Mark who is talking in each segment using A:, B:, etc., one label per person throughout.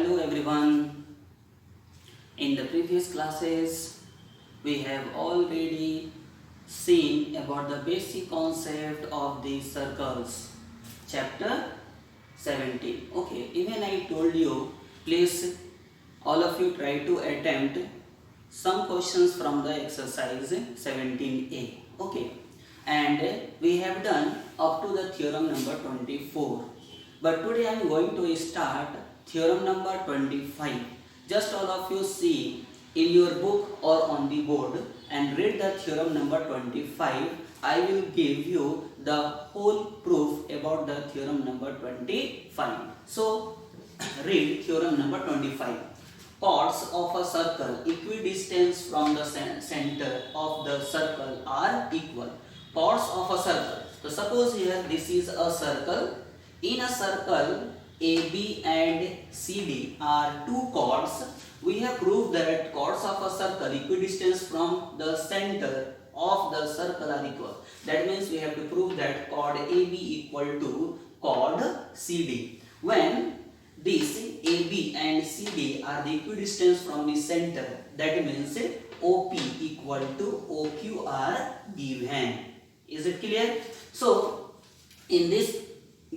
A: Hello everyone. In the previous classes, we have already seen about the basic concept of the circles. Chapter 17. Okay, even I told you, please all of you try to attempt some questions from the exercise 17a. Okay, and we have done up to the theorem number 24. But today I am going to start theorem number 25. Just all of you see in your book or on the board and read the theorem number 25. I will give you the whole proof about the theorem number 25. So read theorem number 25. Chords of a circle equidistant from the center of the circle are equal. Chords of a circle. So suppose here this is a circle. In a circle, AB and CD are two chords. We have proved that chords of a circle equidistant from the center of the circle are equal. That means we have to prove that chord AB equal to chord CD. When these AB and CD are the equidistant from the center, that means OP equal to OQ are given. Is it clear? So, in this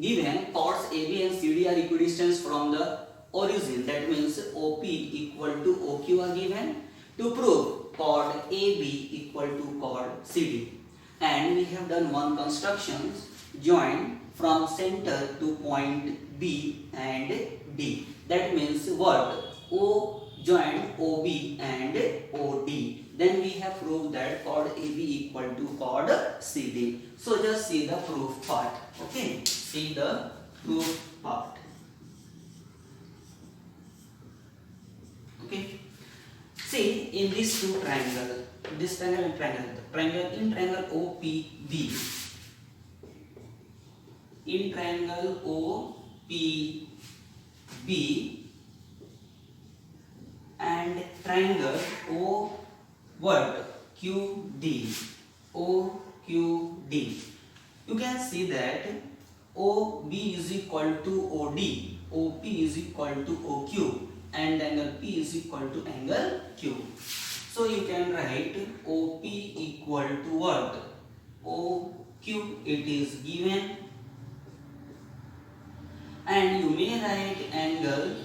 A: given, chords AB and CD are equidistant from the origin. That means OP equal to OQ are given. To prove chord AB equal to chord CD. And we have done one construction, join from center to point B and D. That means what? O joined OB and OD. Then we have proved that chord AB equal to chord CD. So just see the proof part. Okay, see the proof part. Okay, see in these two triangle, this triangle and triangle OPB. In triangle OPB and triangle O what? QD. OQD. You can see that OB is equal to OD, OP is equal to OQ, and angle P is equal to angle Q. So you can write OP equal to what? OQ, it is given. And you may write angle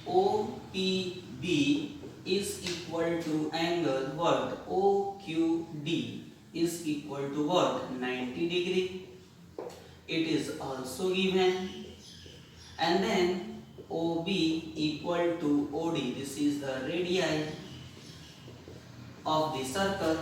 A: OPB is equal to angle what? OQD is equal to what? 90 degree. It is also given. And then OB equal to OD. This is the radii of the circle.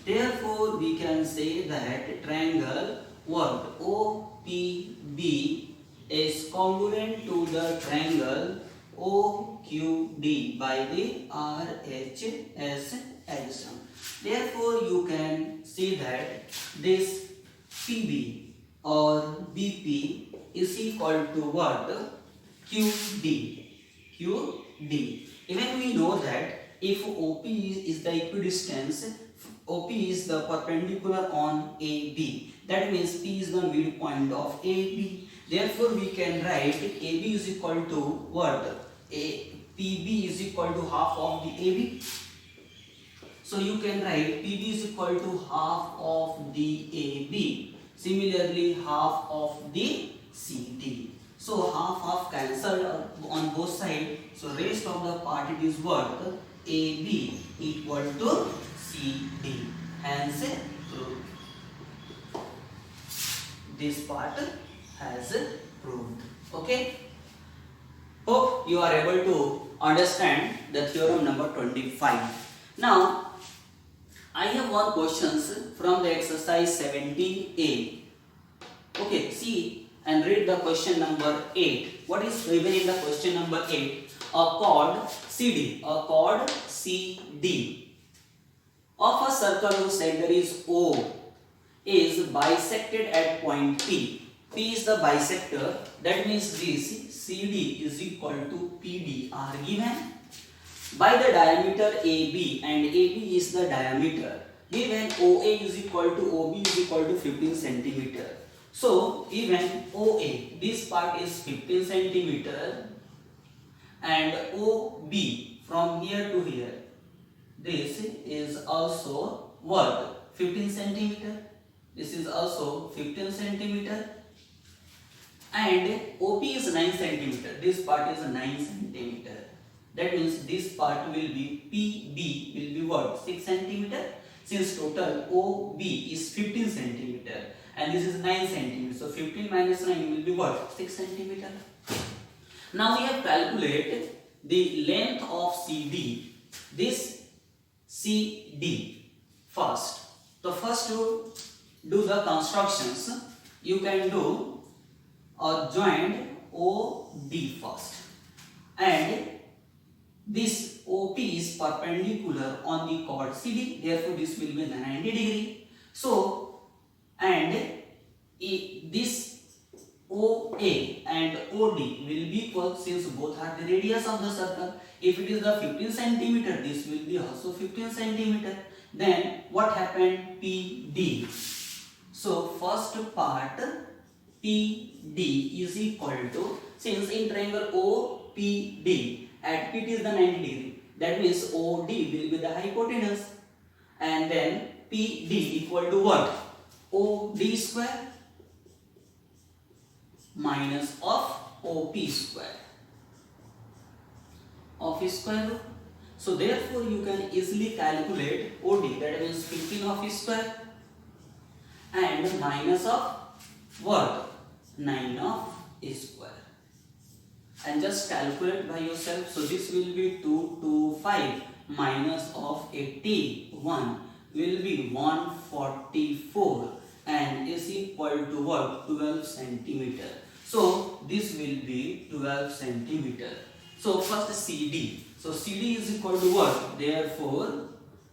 A: Therefore, we can say that triangle what? OPB is congruent to the triangle OQD by the RHS addition. Therefore, you can see that this PB or BP is equal to what? QD. QD. Even we know that if OP is the equidistance, OP is the perpendicular on AB. That means P is the midpoint of AB. Therefore, we can write AB is equal to what? PB is equal to half of the AB. So, you can write PB is equal to half of the AB. Similarly, half of the CD. So, half cancelled on both sides. So, rest of the part it is what? AB equal to CD. Hence, this part has proved. Okay. Hope you are able to understand the theorem number 25. Now, I have one questions from the exercise 17a. Okay, see and read the question number 8. What is given in the question number 8? A chord CD, of a circle whose center is O is bisected at point P. P is the bisector. That means this CD is equal to PD are given by the diameter AB, and AB is the diameter. Given OA is equal to OB is equal to 15 centimeter. So given OA, this part is 15 centimeter and OB from here to here, this is also what? 15 centimeter. This is also 15 centimeter. And OP is 9 centimeter. This part is 9 centimeter. That means this part will be PB will be what? 6 centimeter. Since total OB is 15 centimeter and this is 9 centimeter. So 15 minus 9 will be what? 6 centimeter. Now we have calculated the length of CD. This CD first. So first to do the constructions, you can do a joint OD first, and this OP is perpendicular on the chord CD, therefore this will be 90 degree. So, and this OA and OD will be equal since both are the radius of the circle. If it is the 15 centimeter, this will be also 15 centimeter. Then what happened? PD. So first part PD is equal to, since in triangle OPD at PT is the 90 degree, that means OD will be the hypotenuse, and then PD equal to what? OD square minus of OP square of square root. So therefore you can easily calculate OD, that means 15 of square and minus of what? 9 of square, and just calculate by yourself. So this will be 225 minus of 81 will be 144 and is equal to what? 12 centimeter. So this will be 12 centimeter. So first CD. So CD is equal to what? Therefore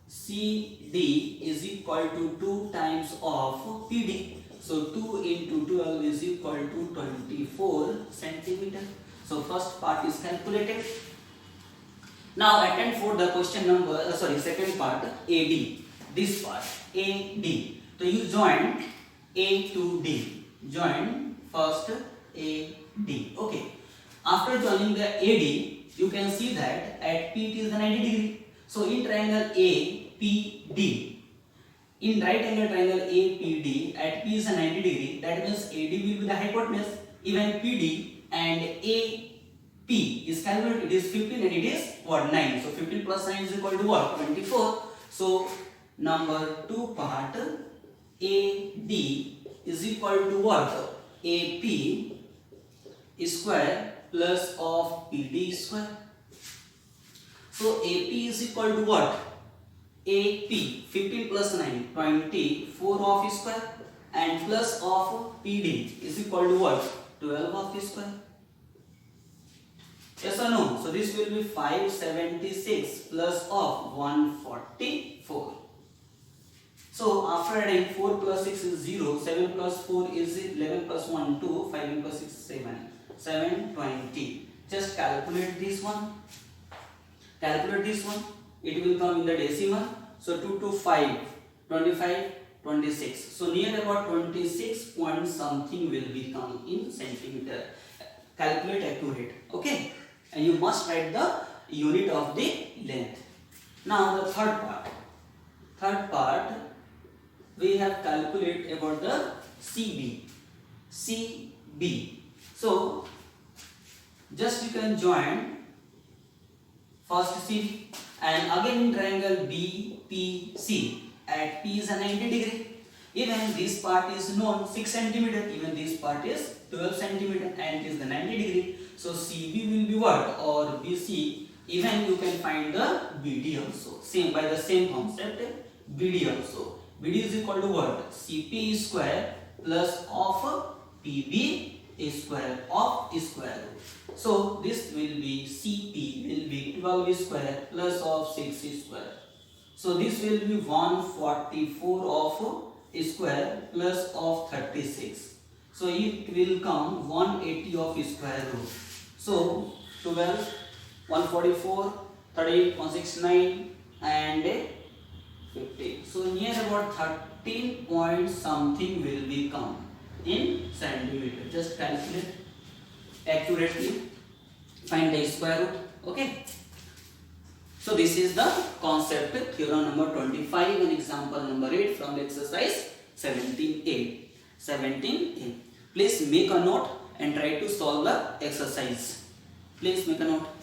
A: CD is equal to 2 times of PD. So 2 into 12 is equal to 24 centimeter. So first part is calculated. Now attempt for the question number, second part, AD. This part, AD. So you join A to D. Join first AD. Okay. After joining the AD, you can see that at P it is the 90 degree. So in triangle APD, in right angle triangle APD, at P is a 90 degree. That means AD will be the hypotenuse. Even PD and AP is calculated. It is 15 and it is what? 9. So 15 plus 9 is equal to what? 24. So number 2 part AD is equal to what? AP square plus of PD square. So AP is equal to what? AP 15 plus 9 24 of square and plus of PD is equal to what? 12 of square. Yes or no? So this will be 576 plus of 144. So after adding 4 plus 6 is 0, 7 plus 4 is 11 plus 1 2, 5 plus 6 7, 720. Just calculate this one. Calculate this one. It will come in the decimal. So 2 to 5, 25, 26. So near about 26 point something will become in centimeter. Calculate accurate. Okay. And you must write the unit of the length. Now the third part. Third part, we have calculated about the CB. CB. So just you can join first CB and again in triangle BPC at P is a 90 degree. Even this part is known 6 centimeter. Even this part is 12 centimeter and it is the 90 degree. So CB will be what? Or BC. Even you can find the BD also. Same by the same concept. BD also. BD is equal to what? CP square plus of PB square of square root. So this will be CP will be 12 square plus of 6 square. So this will be 144 of square plus of 36. So it will come 180 of square root. So 12, 144, 13, 169 and 15. So near about 13 point something will become in centimeter. Just calculate accurately. find the square root. Okay. So this is the concept theorem number 25 and example number 8 from exercise 17a. 17a. Please make a note and try to solve the exercise. Please make a note.